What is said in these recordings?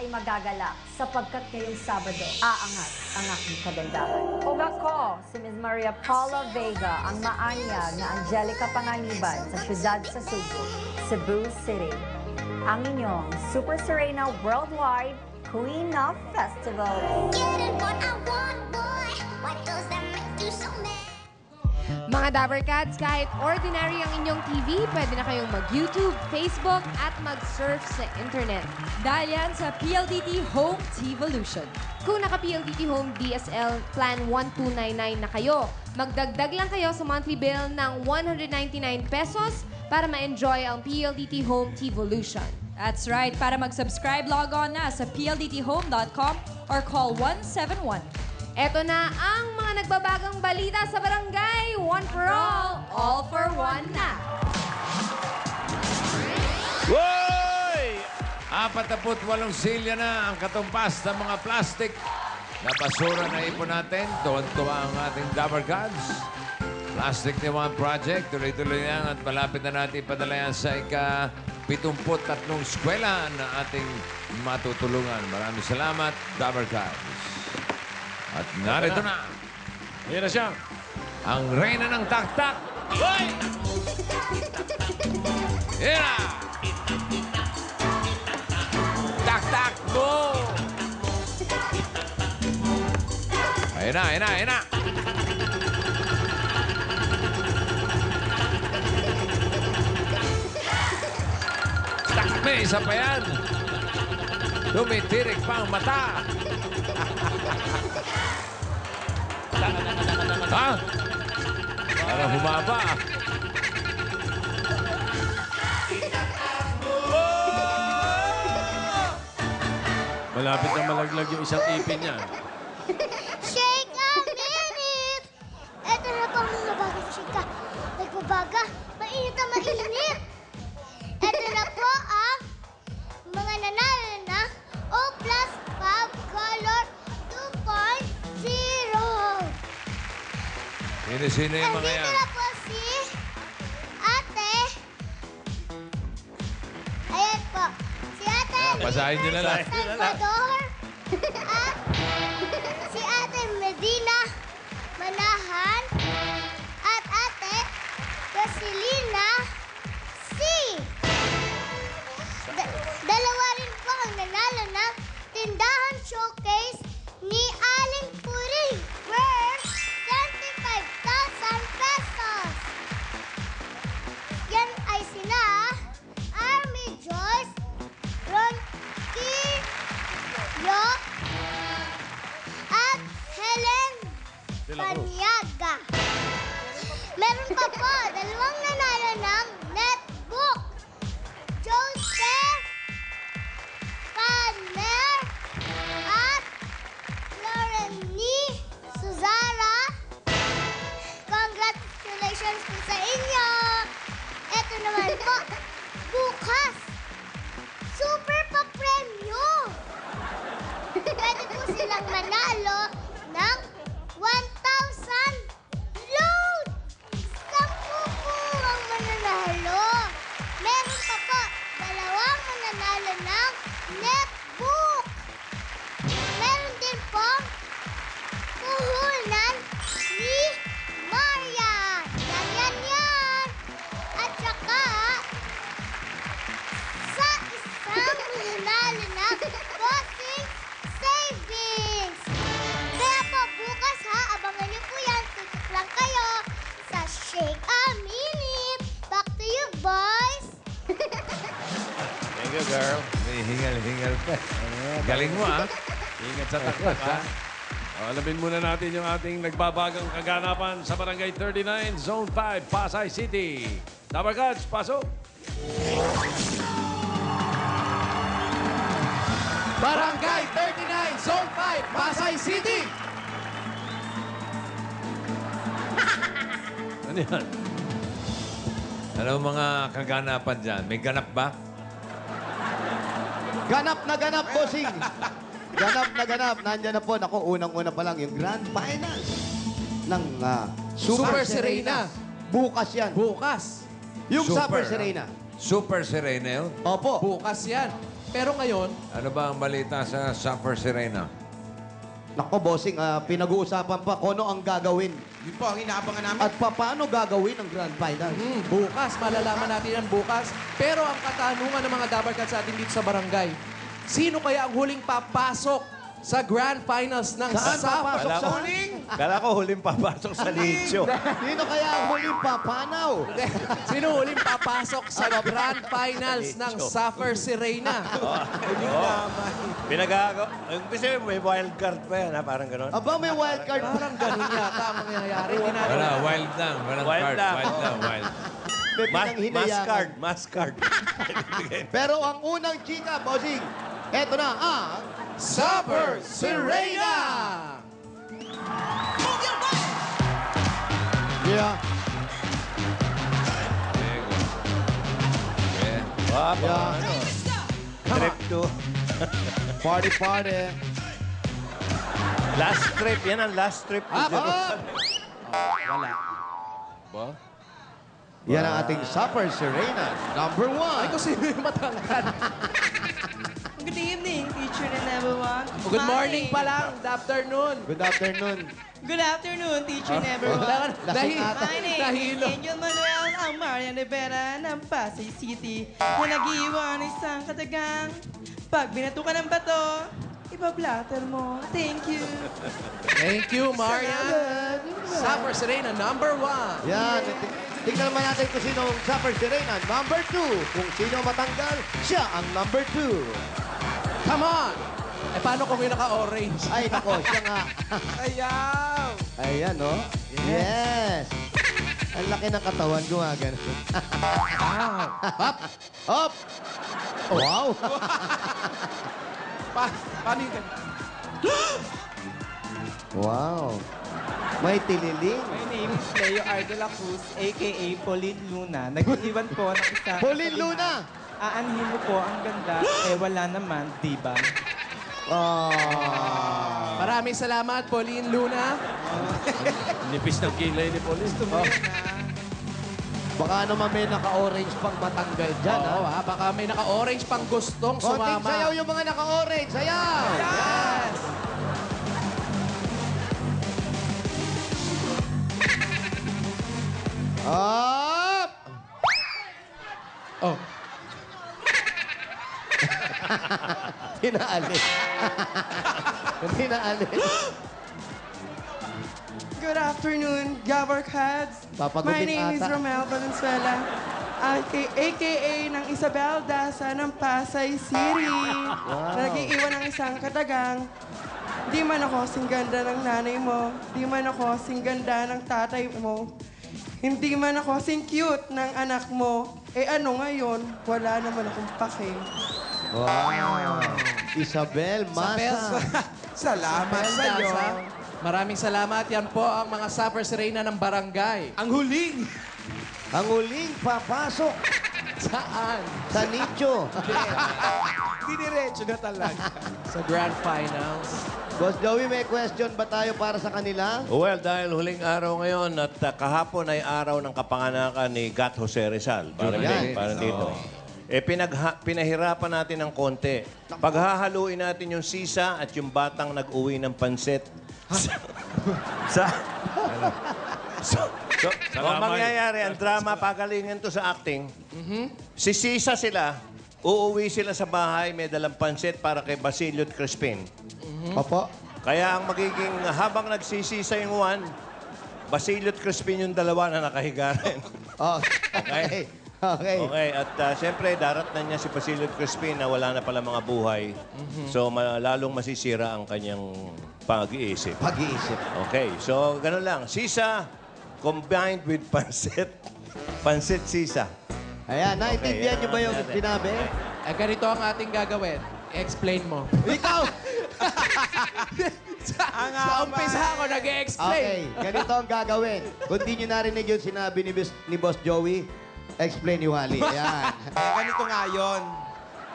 magagalak sapagkat ngayong Sabado, aangat ang aking kagandahan. Kung ako, si Ms. Maria Paula Vega, ang maanyag na Angelica Panganiban sa siyudad sa Cebu City. Ang inyong Super Serena Worldwide Queen of Festival. Getting what I want, boy. What does that make you so mad? Mga Dabber Cats, kahit ordinary ang inyong TV, pwede na kayong mag-YouTube, Facebook, at mag-surf sa internet. Dahil yan sa PLDT Home T-Volution. Kung naka-PLDT Home DSL Plan 1299 na kayo, magdagdag lang kayo sa monthly bill ng 199 pesos para ma-enjoy ang PLDT Home T-Volution. That's right. Para mag-subscribe, log on na sa pldthome.com or call 171. Eto na ang mga nagbabagang balita sa barangay. One for all for one na. Woy! 48 silya na ang katumpas ng mga plastic na basura na ipon natin. Tuwan-tuwa ang ating Dabber Gods. Plastic ni One Project. Tuloy-tuloy yan at malapit na natin ipadala yan sa ika-73 eskwela na ating matutulungan. Maraming salamat, Dabber Gods. At narito na. Ayan na siya. Ang reyna ng taktak. Hoy! Yan na! Taktak mo! Ayan na, ayan na, ayan na! Taktak mo, isa pa yan! Tumitirik pa ang mata! Ha? Para humaba. Malapit na malaglag yung isang ipin niya. Shake a minute! Eto na po ang mga baga sa shake ka. Nagbabaga. Mainit na mainit. Eto na po ang mga nanalo na O Plus Fab Color 2.0. Sino-sino yung mga yan? Andito na po si Ate. Ayan po. Si Ate. Basahin nyo na lang. Salvador. At si Ate Medina Manahan. At Ate Rosilina C. Dalawa rin po ang nanalo ng tindahan showcase ni Aling Puring. Worth 25,000 pesos. Yan ay sina Army Joyce, Ronki, Yo, at Helen Panyaga. Meron pa po, dalawang nanalo ng netbook. Joseph Panner at Loreni Suzara. Congratulations po sa inyo! Ito naman po, bukas, super pa-premyo! Pwede po silang manalo ng 1,000 load! 10 po ang mananalo. Meron pa po, dalawang mananalo ng netbook. Meron din po, puhunan ni Maria. Yan. At saka, sa isang mananalo ng bossing savings. Kaya po bukas ha, abangan niyo po yan. Tutok lang kayo sa Shake a Minute. Back to you, boys. Thank you, girl. May hingal-hingal pa. Galing mo, ah. Ingat sa taktak, ha? Alamin muna natin yung ating nagbabagang kaganapan sa Barangay 39, Zone 5, Pasay City. Dabber Gods, pasok! Barangay 39, Zone 5, Pasay City. Ano yan? Ano mga kaganapan dyan? May ganap ba? Ganap na ganap, bossing. Ganap na ganap. Nandiyan na po. Naku, unang-una pa lang yung grand final ng Super Serena. Bukas yan. Bukas. Yung Super, Super Serena. Super Serena yun? Opo. Bukas yan. Pero ngayon, Ano ba ang balita sa Suffer Serena? Nako, bossing, pinag-uusapan pa kung ano ang gagawin. Yun po ang inaabangan namin. At paano gagawin ang Grand Final. bukas, malalaman natin yan bukas. Pero ang katanungan ng mga Dabarkad sa atin dito sa barangay, sino kaya ang huling papasok sa Grand Finals ng Saan papasok Suffer? sa huling? Kala ko huling papasok sa Licho. Sino kaya ang huling papanaw? Sino huling papasok sa Grand Finals ng Suffer Serena? Pinagago. Kasi may wild card pa yan, ha? Parang gano'n. Aba, may wild card pa. Parang ganun yata ang mangyayari. Hindi natin Wala, wild lang. Walang Wild card. lang. Wild lang, wild. May pinanghinayangan. Mass card. Pero ang unang chika, bossing, eto na ang Suffer Serena! Yeah. Yeah. Wow, Yeah. ano? Trip to. Party, party. Last trip. Yan ang last trip to Jerusalem. Ba? Yan ang ating Suffer Serena, number Ay, 1. kung sino yung matangkad. Good evening, teacher na number 1. Good morning pa lang. Good afternoon. Good afternoon. Good afternoon, teacher number 1. Lasing ata. My name is Nahilo. Angel Manuel, ang Marian Rivera ng Pasay City na nag-iwan ng isang katagang. Pag binatukan ng bato, iba-blatter mo. Thank you. Thank you, Marian. Suffer Serena, number 1. Yan. Tingnan naman natin kung sino ang Suffer Serena, number 2. Kung sino matanggal, siya ang number 2. Come on! Eh, paano kung yung naka-orange? Ay, nako, siya nga. Ayaw! Ayan, no? Yes. Ang laki ng katawan, gumagano. Up! Up! Wow! Paano yung Wow! May tililing. My name is Leo Ardela Cruz, a.k.a. Pauline Luna. Nag-iwan po ng isang... Pauline Luna! Aanhin mo po ang ganda, eh wala naman, di ba? Oh. Maraming salamat, Pauline Luna. Nipis ng kilay ni Pauline. Baka naman may naka-orange pang matanggal dyan, Oo, ha? Baka may naka-orange pang gustong Konting sumama. sayaw yung mga naka-orange. Sayaw! Yes! Up! Oh, Pinaalis. Pinaalis. Good afternoon, Gabarkads. Papagupit My name is ata. Romel Valenzuela, a.k.a. ng Isabel Daza ng Pasay City. Nag-iiwan ng isang katagang. Di man ako kasing ganda ng nanay mo. Di man ako kasing ganda ng tatay mo. Hindi man ako kasing cute ng anak mo. Eh ano ngayon? Wala naman akong pake. Wow. Isabel Masa. salamat sa iyo. Maraming salamat. Yan po ang mga Suffer Serena ng barangay. Ang huling. Ang huling papasok Saan? sa nicho. Diniretso na talaga. Sa Grand Finals. Boss Joey, may question ba tayo para sa kanila? Well, dahil huling araw ngayon at kahapon ay araw ng kapanganakan ni Gat Jose Rizal. Parang Yan. dito. Eh, pinahirapan natin ng konti. Paghahaluin natin yung sisa at yung batang nag-uwi ng pansit. sa... So, ang mangyayari, ang drama, pagalingan to sa acting, sisisa sila, uuwi sila sa bahay, may dalang pansit para kay Basilio at Crispin. Opo. Kaya ang magiging, habang nagsisisa yung one, Basilio at Crispin yung dalawa na nakahiga rin. Oh, okay. Okay. Okay, at siyempre, daratnan niya si Basilio at Crispin na wala na pala mga buhay. So, lalong masisira ang kanyang pag-iisip. Pag-iisip. Okay, so ganun lang. Sisa combined with pansit. Pansit sisa. Ayan, naintindihan niyo ba yung sinabi? Eh, ganito ang ating gagawin. I-explain mo. Ikaw! Sa umpisa ako nag-explain. Okay, ganito ang gagawin. Kung di nyo narinig yung sinabi ni Boss Joey, explain yung Wally. Ayan. Ganito nga yun.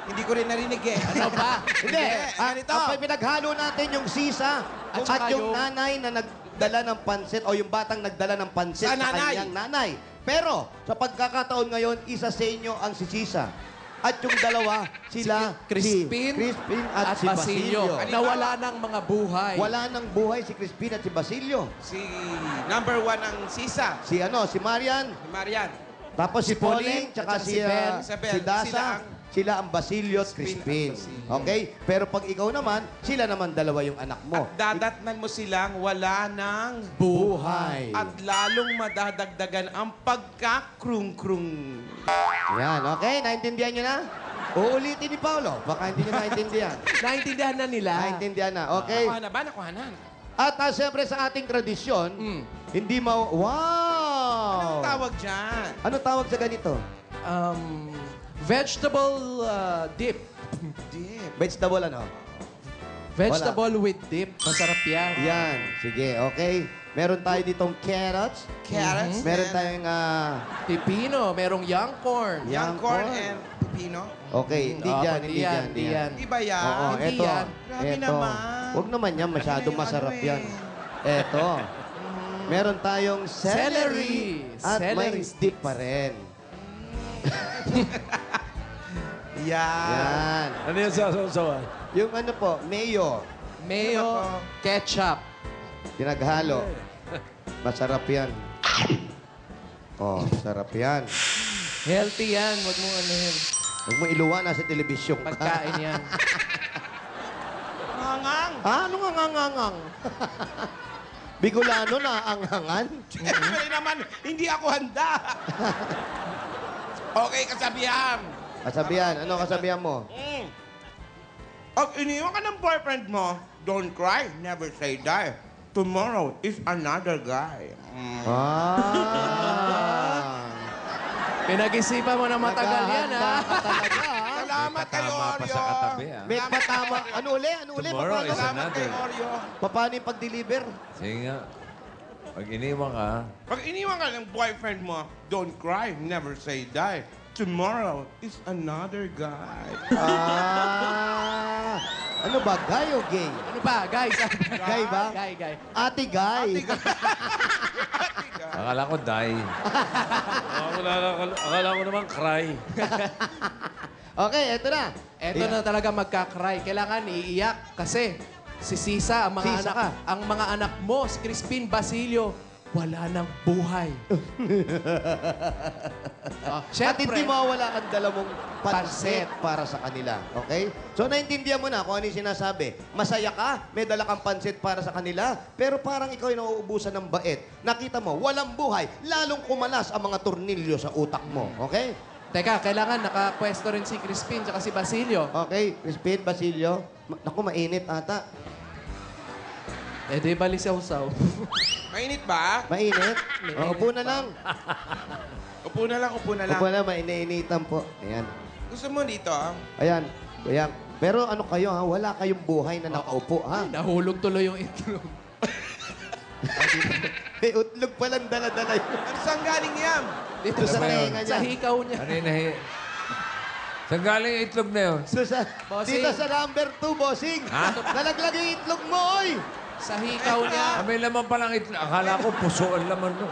Hindi ko rin narinig eh. Ano ba? Hindi. Ganito. Ang pinaghalo natin yung sisa At at, saka yung yung- nanay na nagdala ng pansit o yung batang nagdala ng pansit Sa sa nanay. kanyang nanay. Pero sa pagkakataon ngayon, isa sa inyo ang sisisa. At yung dalawa, sila, Crispin, si Crispin at, si Basilio. Basilio. Na wala ng mga buhay. Wala nang buhay si Crispin at si Basilio. Si number 1 ang Sisa. Si Marian, Si Marian. tapos si Pauline, tsaka si, Ben. si Dasa, sila ang Basilio at Crispin. Okay? Pero pag ikaw naman, sila naman dalawa yung anak mo. At dadatnan mo silang wala ng Buhay. at lalong madadagdagan ang pagkakrung-krung. Yan, okay? Naintindihan nyo na? Uulitin ni Paolo. Baka hindi nyo naintindihan. Naintindihan na nila. Naintindihan na, okay? Nakuha na ba? Nakuha na. At siyempre sa ating tradisyon, hindi Wow! Anong tawag dyan? Ano tawag sa ganito? Vegetable dip. Dip. Vegetable ano? Vegetable with dip. Masarap yan. Yan. Sige, okay. Meron tayo ditong carrots. Carrots. Meron tayong Pipino. Merong young corn. Young corn and pipino. Okay, hindi dyan, hindi dyan. Hindi yan. Di ba yan? Oo, Hindi eto. yan. Grabe naman. Huwag naman yan, masyadong masarap yan. Eto. Meron tayong celery. Celery. At may Celery stick pa rin. Yan. Yan. Ano yan sa sausawan? Yung ano po, mayo. Mayo, ketchup. Pinaghalo. Masarap yan. Oh, sarap yan. Healthy yan. Huwag mong anuhin. Huwag mo iluwa, nasa telebisyon ka. Pagkain yan. Ngangang. Ano nga ngangangang? Bigolano na ang hangan? Siyempre naman, hindi ako handa. Okay, kasabihan. Kasabihan, ano kasabihan mo? Pag iniwan ka ng boyfriend mo, don't cry, never say die. Tomorrow is another guy. Ah. Pinag-isipan mo na matagal yan, ha? Naghahanda ka talaga, ha? Salamat kay Tama pa Oreo. sa katabi, ah. May patama. Ano uli? Tomorrow is Salamat kay another. Oreo. Paano yung pag-deliver? Sige nga. Pag iniwan ka, Pag iniwan ka ng boyfriend mo, don't cry, never say die. Tomorrow is another guy. Ah. Ano ba? Guy o gay? Ano ba, guys? Guy ba? Guy. Ate Guy. akala ko die. Akala ko naman cry. Okay, eto na. Eto na talaga magka-cry. Kailangan iiyak kasi si Sisa, ang mga Sisa anak, ka. ang mga anak mo, si Crispin, Basilio, wala nang buhay. At Siyempre, hindi mawawala ang dalawang pansit Pansit. para sa kanila. Okay? So, naintindihan mo na kung ano yung sinasabi. Masaya ka, may dala kang pansit para sa kanila, pero parang ikaw ay nauubusan ng bait. Nakita mo, walang buhay, lalong kumalas ang mga tornilyo sa utak mo. Okay? Teka, kailangan nakapwesto rin si Crispin at si Basilio. Okay, Crispin, Basilio. Naku, mainit ata. Eh, di bali saw-saw. Mainit ba? Mainit? O, upo na lang. Upo na lang, upo na lang. Upo na, maininitan po. Ayan. Gusto mo dito, ah? Ayan. Ayan. Pero ano kayo, ha? Wala kayong buhay na nakaupo, ha? Nahulog tuloy yung itlog. May utlog palang dala-dala yun. Ano saan galing yan? Dito Ano sa ba yun? tenga niya. Sa hikaw niya. Kanina, saan galing yung itlog na yun? So, Bossing. dito sa number 2, bossing. Ha? Nalaglag yung itlog mo, oy! Sa hikaw niya. May laman palang itlog. Akala ko puso ang laman nun.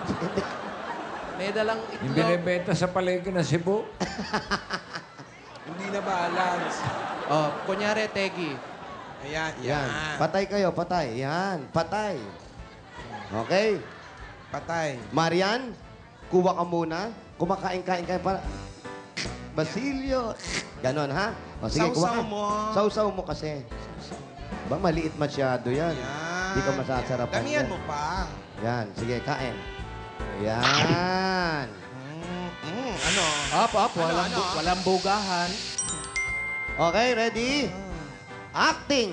May dalang Yung itlog. binibenta sa palengke ng Cebu. Hindi na balance. Oh, kunyari, Tegi. Ayan, Yan. yan. Patay kayo, patay. Yan, patay. Okay? Patay. Marian, kuha ka muna. Kumakain-kain kayo para... Basilio. Ganon, ha? O, sige, kuha ka. Sausaw mo. Sausaw mo kasi. Ba, maliit masyado yan. Yan. Hindi ka masasarapan Damihan yan. mo pa. Yan, sige, kain. Yan. Ano? Up. Walang bugahan. Okay, ready? Acting.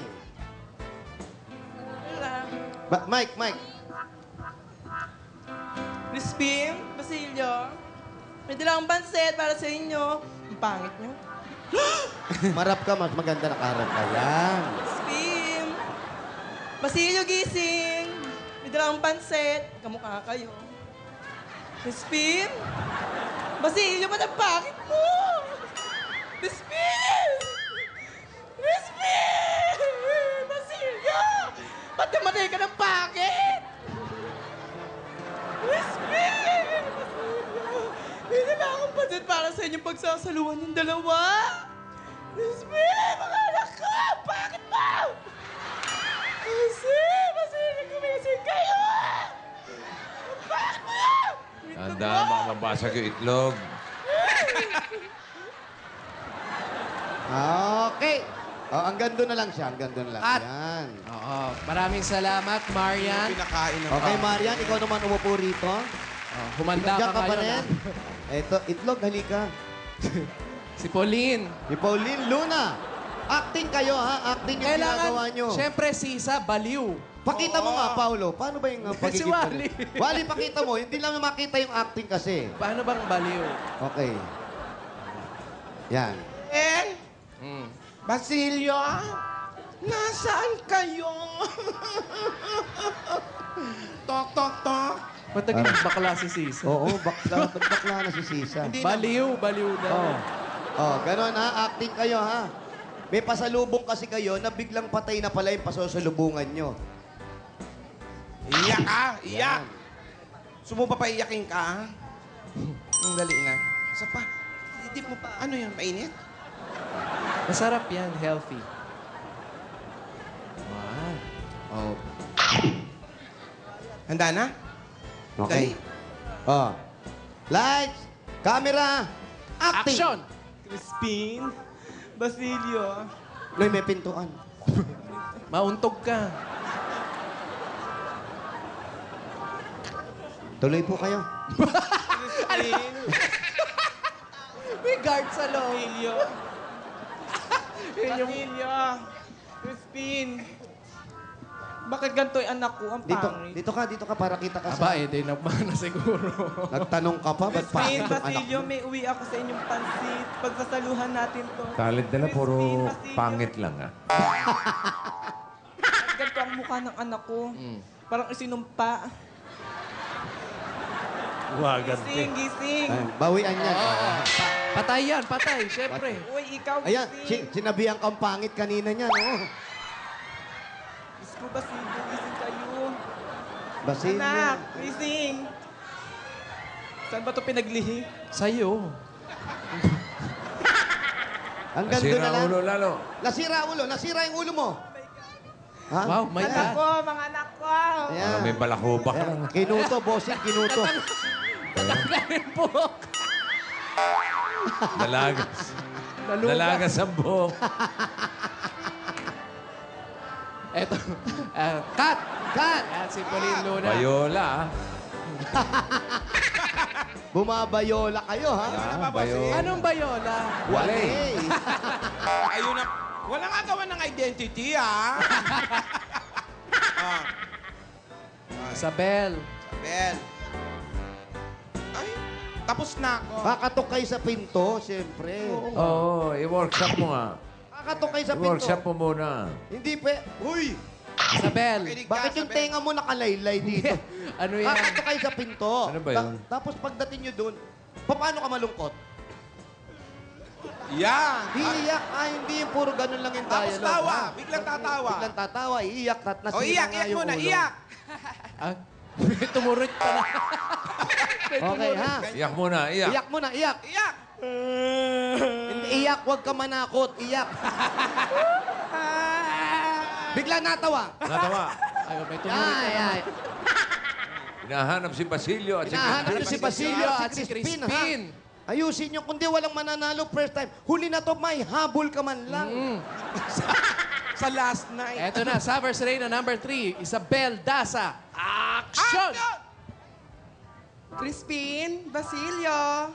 Mike. Crispin, Basilio, may dalang pansit para sa inyo. Ang pangit niyo. Marap ka, mas maganda nakaharap ka. Yan. Crispin, Basilio, gising. May dalang pansit. Kamukha kayo. Crispin, Basilio, ba't ang pangit mo? Crispin! Basilio! Ba't namatay ka ng pangit? Crispin! Basilio! May dala akong pansit para sa inyong pagsasaluhan yung dalawa. Crispin, mga anak ko! Bakit ba? Kasi gumising kayo! Bakit ba? Tanda, makabasag yung itlog. Okay. Oh, hanggang doon na lang siya. Hanggang doon na lang. At- Yan. Oo. Maraming salamat, Marian. Pinakain ng Okay, Marian, ikaw naman umupo rito. Humanda Diyan ka ka pa ngayon. rin. Ito, itlog, halika. Si Pauline. Si Pauline Luna. Acting kayo, ha? Acting yung ginagawa nyo. Siyempre, Sisa, baliw. Pakita mo nga, Paolo. Paano ba yung pagiging... Si Wally. Wally, pakita mo. Hindi lang makita yung acting kasi. Paano bang baliw? Okay. Yan. Basilio, nasaan kayo? Tok, tok, tok. Ba't naging bakla si Sisa? Oo, bakla na si Sisa. Baliw daw. Oh, ganon ha. Acting kayo, ha? May pasalubong kasi kayo na biglang patay na pala yung pasasalubungan nyo. Iyak ka, iyak. Sumupa pa iyakin ka. Ang dali na. Isa pa. Hindi mo pa, ano yan, mainit? Masarap yan, healthy. Wow. Oh. Handa na? Okay. Oh. Lights, camera, acting. Action! Crispin, Basilio. Loy, may pintuan. Mauntog ka. Tuloy po kayo. Crispin, May guard sa loob. Basilio. Basilio. Crispin. Bakit ganito yung anak ko? Ang pangit. Dito ka para kita ka Aba, sa... di na siguro. Nagtanong ka pa, ba't Crispin, pangit ang anak Basilio, mo? may uwi ako sa inyong pansit. Pagsasaluhan natin to. Talent nila, puro Crispin, Basilio. pangit lang, ah. Ganito ang mukha ng anak ko. Parang isinumpa. Wagan. Gising, gising. Ay, bawian yan. Patay yan, patay. Siyempre. Uy, ikaw, Ayan, gising. sinabihan kang pangit kanina niyan, oh. Diyos ko, Basilio, gising kayo. Basilio. Anak, gising. Saan ba ito pinaglihi? Sa'yo. Hanggang doon Nasira na lang. ulo lalo. Nasira yung ulo mo. Ha? Wow, my Anak God. ko, mga anak ko. Ayan. May balakubak Ayan. lang. Kinuto, bossing, kinuto. Dalagas. Dalagas ang buhok. Eto. Cut! Cut! Yan, si Pauline Luna. Bayola, ah. Bumabayola kayo, ha? Bayola. Anong bayola? Wale. Ayun na. Wala nga gawa ng identity, ah. Isabel. Bel. Ay, tapos na ako. Kakatok kayo sa pinto, siyempre. Oo, i-workshop mo nga. Kakatok kayo sa pinto. I-workshop mo muna. Hindi pa. Uy! Isabel. Bakit yung tenga mo nakalaylay dito? Ano yan? Kakatok kayo sa pinto. Ano ba yun? Tapos pagdating nyo doon, paano ka malungkot? Yan. Iiyak. Hindi yung puro ganun lang yung Tapos dialogue. tawa. ha? Biglang tatawa. Biglang tatawa. Iiyak. O, iyak, iyak muna, iyak. Ah, tumurit pa na. Okay, ha? Iyak muna, iyak. Iyak muna, iyak. Iyak. Hindi, iyak. Huwag ka manakot. Iyak. Bigla natawa. Natawa. Ayun, may tumurit Ay, na. ay. Hinahanap si Basilio at si Hinahanap Crispin. niyo si Basilio at si Crispin, ha? Ayusin nyo. Kundi walang mananalo first time. Huli na to, may habol ka man lang. Sa last night. Eto na, Savers Reina number 3, Isabel Daza. Action! Crispin, Basilio.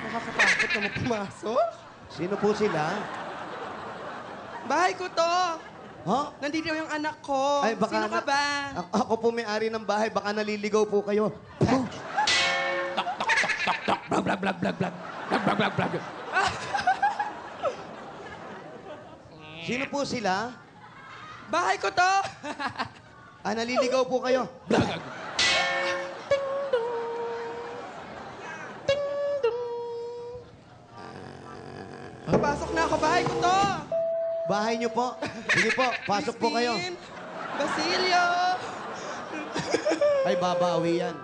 Nakakatakot naman pumasok. Sino po sila? Bahay ko to. Ha? Nandito yung anak ko. Ay, baka Sino ka na- ba? Ako po may-ari ng bahay. Baka naliligaw po kayo. Blag, blag, blag, blag, blag. Blag, blag, blag, blag. Sino po sila? Bahay ko to. Naliligaw po kayo. Papasok na ako. Bahay ko to. Bahay niyo po. Sige po, pasok po kayo. Crispin, Basilio. Ay, babawi yan.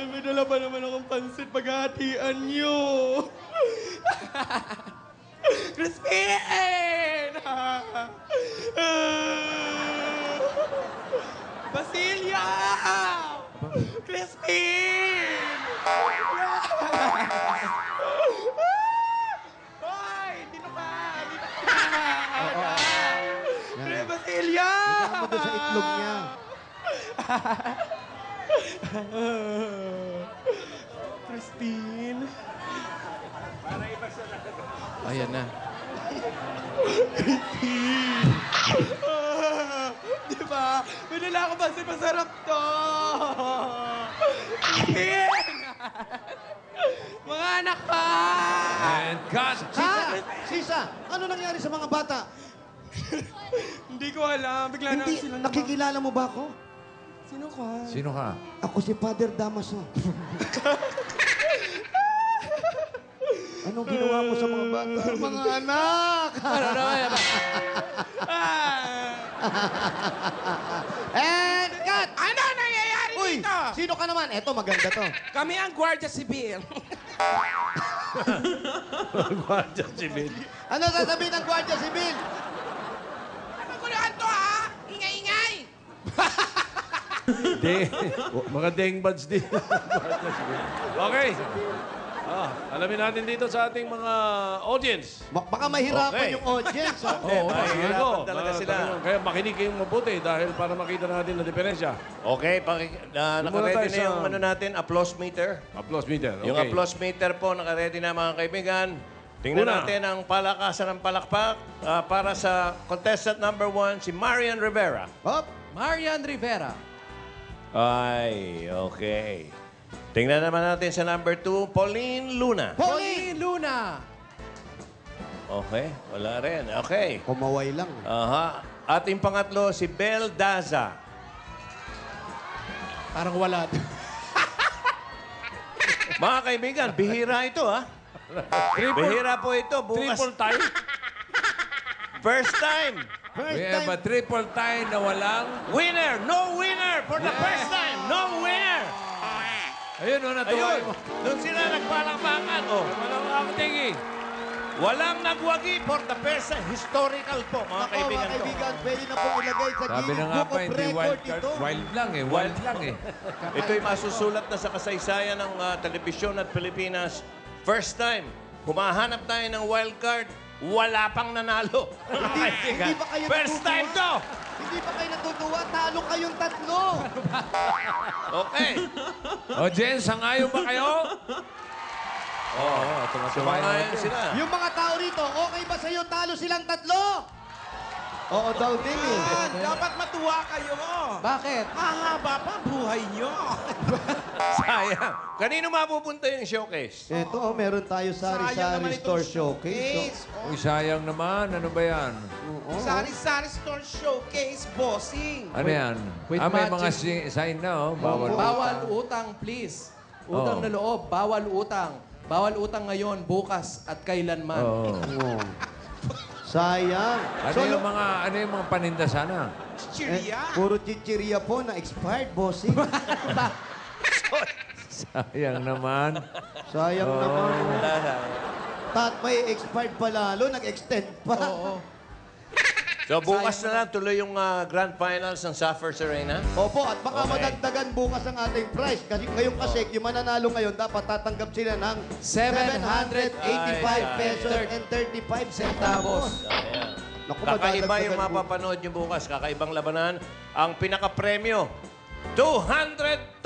May dala pa naman akong pansit paghahatian nyo. Crispin! Basilia! Crispin! Hoy! Dito ka! Dito ka! Pre, Basilia! Ikaw mo doon sa itlog niya. Crispin! Ayan na. Di ba? May dala ako ba? Masarap to! Crispin! Mga anak pa! And cut! Sisa, ano nangyari sa mga bata? Hindi ko alam. Bigla na Hindi, sila nakikilala mo ba ako? Sino ka? Sino ka? Ako si Father Damaso. Anong ginawa mo sa mga bata? Mga anak! And cut! Ano nangyayari Uy, dito? sino ka naman? Eto, maganda to. Kami ang Guardia Civil. Guardia Civil. Ano sasabihin ng Guardia Civil? Ano kuluhan to, ha? Ingay-ingay! Mga dengbads din. Okay. Alamin natin dito sa ating mga audience. Baka mahirapan Okay. yung audience. Ha? Oo, mahirapan talaga sila. Kaya makinig kayong mabuti dahil para makita natin ang diferensya. Okay, Muna nakaredy tayo na yung sa- ano natin, applause meter. Applause meter. Okay. Yung applause meter po, nakaredy na mga kaibigan. Tingnan Una. natin ang palakasan ng palakpak para sa contestant number 1, si Marian Rivera. Hop! Marian Rivera. Ay, okay. Tingnan naman natin sa number 2, Pauline Luna. Pauline Luna. Okay, wala rin. Okay. Kumaway lang. Aha. At yung pangatlo, si Bel Daza. Parang wala. Mga kaibigan, bihira ito, ha? Bihira po ito. Bukas. Triple tie. First time. We have a triple tie na walang... Winner! No winner for the first time! No winner! Ayun, no, natuwa Ayun! yung... Doon sila nagpalakpakan. Oh. Walang acting. Walang nagwagi for the first time. Historical po, mga Ako, kaibigan mga ko. kaibigan, pwede na po ilagay sa Sabi na Guinness nga Book pa, of hindi Record wild card. ito. Wild lang eh. Wild lang eh. Ito'y masusulat na sa kasaysayan ng telebisyon at Pilipinas. First time, humahanap tayo ng wild card, wala pang nanalo. Hindi ba kayo First natutuwa? time to! Hindi ba kayo natutuwa? Talo kayong tatlo. Okay. O, Jen, sangayon ba kayo? Oo, Sumangayon sila. Yung mga tao rito, okay ba sa'yo talo silang tatlo? Oo daw din eh. Dapat matuwa kayo. Bakit? Mahaba pa buhay nyo. Sayang. Kanino mapupunta yung showcase? Ito, meron tayo Sayang sari-sari naman store itong showcase. Uy, sayang naman. Ano ba yan? Sari-sari store showcase, bossing. Ano yan? With May magic. mga sign na, oh. Bawal. Bawal utang, please. Utang Oo. na loob. Bawal utang. Bawal utang ngayon, bukas, at kailanman. Oo. Oo. Sayang. Ano yung mga paninda sana? Chiria. Puro chichirya po na expired, bossing. Sayang naman. Sayang Oo. naman. Wala na. May expired pa lalo, nag-extend pa. Oo. So bukas na lang tuloy yung grand finals ng Saffers Arena. Opo, at baka Okay. madagdagan bukas ang ating price. Kasi ngayon kasi, yung mananalo ngayon, dapat tatanggap sila ng 785 pesos and 35 centavos. Ayan. Naku, Kakaiba madadagdagan yung po. mapapanood nyo bukas. Kakaibang labanan. Ang pinaka-premyo, 200,000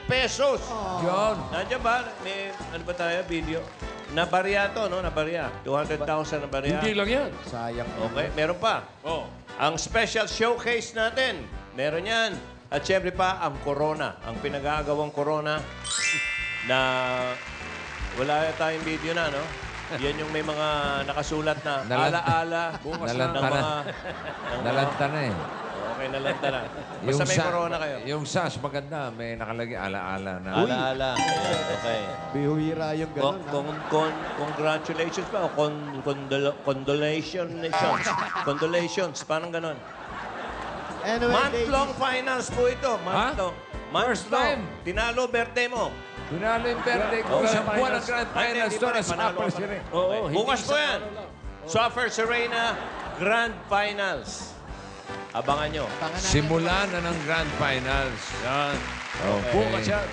pesos. Yun. Nandiyan ba? May, ano ba tayo? Video? Nabarya to, no? Nabarya. 200,000 na barya. Hindi lang yan. Sayang. Okay, meron pa. Oh. Ang special showcase natin, meron yan. At syempre pa, ang Corona. Ang pinag-aagawang Corona na wala tayong video na, no? Yan yung may mga nakasulat na alaala bukas ng Nalanta na. mga... Nalanta na eh. Okay, nalanta na. Basta may Corona kayo. Yung SAS, maganda. May nakalagay ala-ala na. Alaala. Okay. Bihira yung ganun. Congratulations pa o condolations. Condolations. Parang ganon. Anyway, Month-long finals po ito. Month-long. First time. Tinalo, birthday mo. Pinalo yung birthday ko. Oh, Isang buwan ng Grand Ay, Finals hindi to pa na rin, panalo Super ka pa. Series. Oo, bukas po yan. Suffer Serena Grand Finals. Abangan nyo. Simula na ng Grand Finals. Yan. Okay. Bukas yan.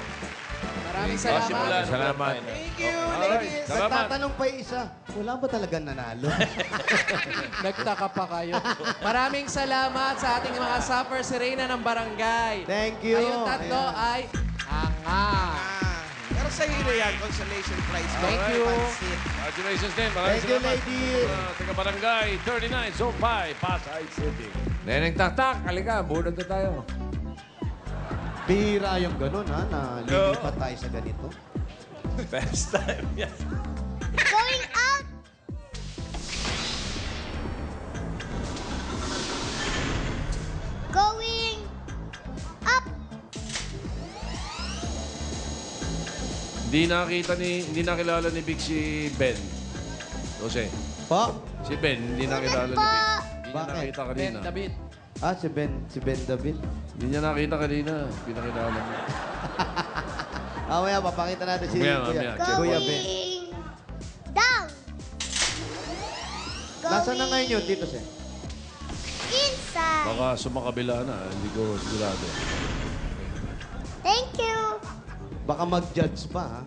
Maraming Simula salamat. ng Salamat. Grand Finals. Thank you, Alright, ladies. salamat. Nagtatanong pa yung isa, wala ba talagang nanalo? Nagtaka pa kayo. Maraming salamat sa ating mga Suffer Serena ng Barangay. Thank you. Kayong tatlo ay hanga. Pero sa iyo yan, consolation prize. Thank you. Congratulations din. Maraming Thank you, salamat. ladies. Taga Barangay 39, Zone 5, Pasay City. Neneng Tak-Tak, halika, bunod na tayo. Bihira yung ganun, ha, na lilipat tayo sa ganito. First time yan. Going out. Going up. Hindi nakilala ni Vic si Ben. Jose. Pa? Si Ben, hindi nakilala ni Vic. Hindi niya Bakit? nakita Ben kanina. David. Ah, si Ben David. Hindi niya nakita kanina. Pinakilala niya. Mamaya, papakita natin si Mamaya, Kuya, mamaya. Kuya Ben. Going down. Nasaan na ngayon yun, Tito Sen? Inside. Baka sumakabila na. Hindi ko sigurado. Thank you. Baka mag-judge pa, ha?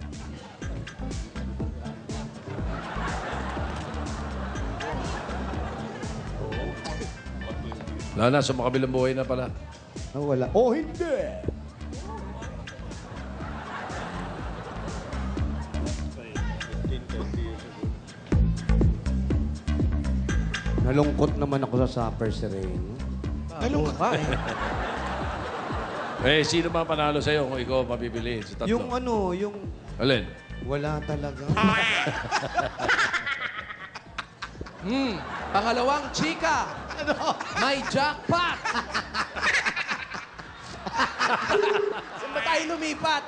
Wala na, sumakabilang buhay na pala. Ah, wala. Oh, hindi! Nalungkot naman ako sa Supper Serena. Nalungkot ka eh. Eh, sino ba panalo sa'yo kung ikaw mapipili sa tatlo? Yung ano, yung... Alin? Wala talaga. Pangalawang chika. May jackpot. Saan ba tayo lumipat?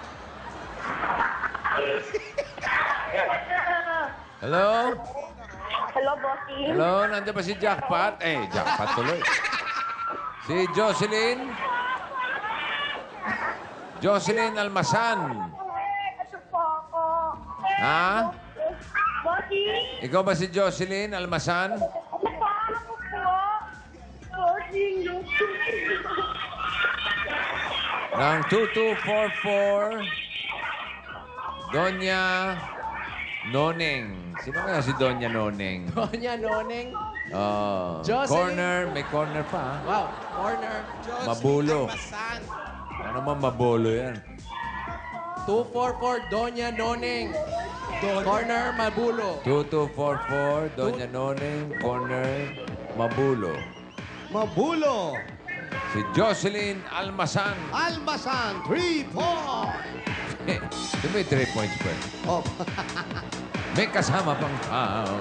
Hello? Hello, bossy. Hello, nandiyan ba si Jackpot? Eh, Jackpot tuloy. Si Jocelyn? Jocelyn Almasan. Ito po ako. Ha? Bossy? Ikaw ba si Jocelyn Almasan? Ito po ako po. Bossy, Ng 2244, Doña Noneng. Sino kaya si Doña Noneng? Doña Noneng. Oh, Jocelyn. corner, may corner pa. Wow, corner. Mabulo. Ano man mabulo yan? 244 Doña Noneng. Corner, Mabulo. 2244, Doña Noneng, corner, Mabulo. Mabulo! Si Jocelyn Almasan. Almasan, 3 points! Di may 3 points pa. Oh, May kasama pang tao.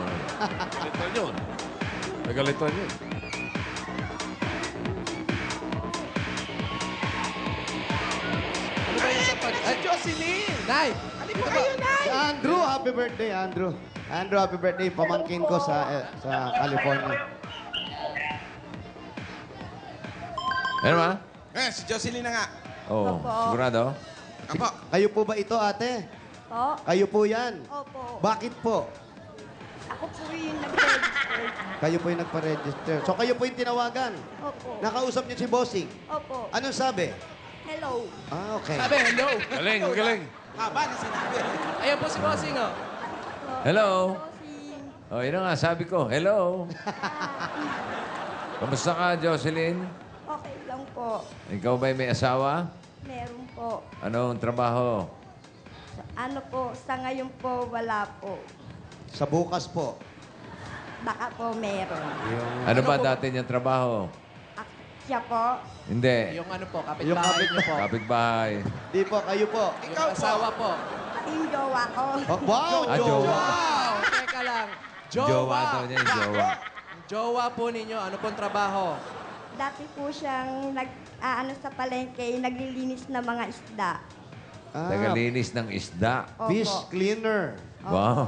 Kalitan yun. May kalitan yun. Ano ba yung sa pag... Jocelyn! Nay! Ano ba? si Andrew, happy birthday, Andrew. Andrew, happy birthday. Pamangkin ko sa California. Ano ba? Eh, si Jocelyn na nga. Oo, sigurado? Apo. Kayo po ba ito, ate? Po? Kayo po yan? Opo. Bakit po? Ako po yung nag-register. Kayo po yung nagpa-register. So kayo po yung tinawagan? Opo. Nakausap niyo si Bossing? Opo. Anong sabi? Hello. Ah, okay. Sabi, hello. Galing, magaling. Haba na sinabi. Ayan po si Bossing, oh. Hello? Bossy. Oh, yun nga, sabi ko, hello. Kamusta ka, Jocelyn? Okay lang po. Ikaw ba'y may asawa? Meron po. Anong trabaho? Ano po, sa ngayon po, wala po. Sa bukas po. Baka po meron. Ano ba dati niyang trabaho? Siya po, Hindi. Yung ano po, Yung kapitbahay niyo po. Kapitbahay. Di po, kayo po. Yung asawa po. yung jowa ko. Oh, wow, Ah, Jowa. jowa. Wow! Teka lang. Jowa daw niya yung jowa. Jowa po ninyo, ano pong trabaho? Dati po siyang ano sa palengke, naglilinis ng mga isda. Ah, Tagalinis ng isda. Opo. fish cleaner. Wow.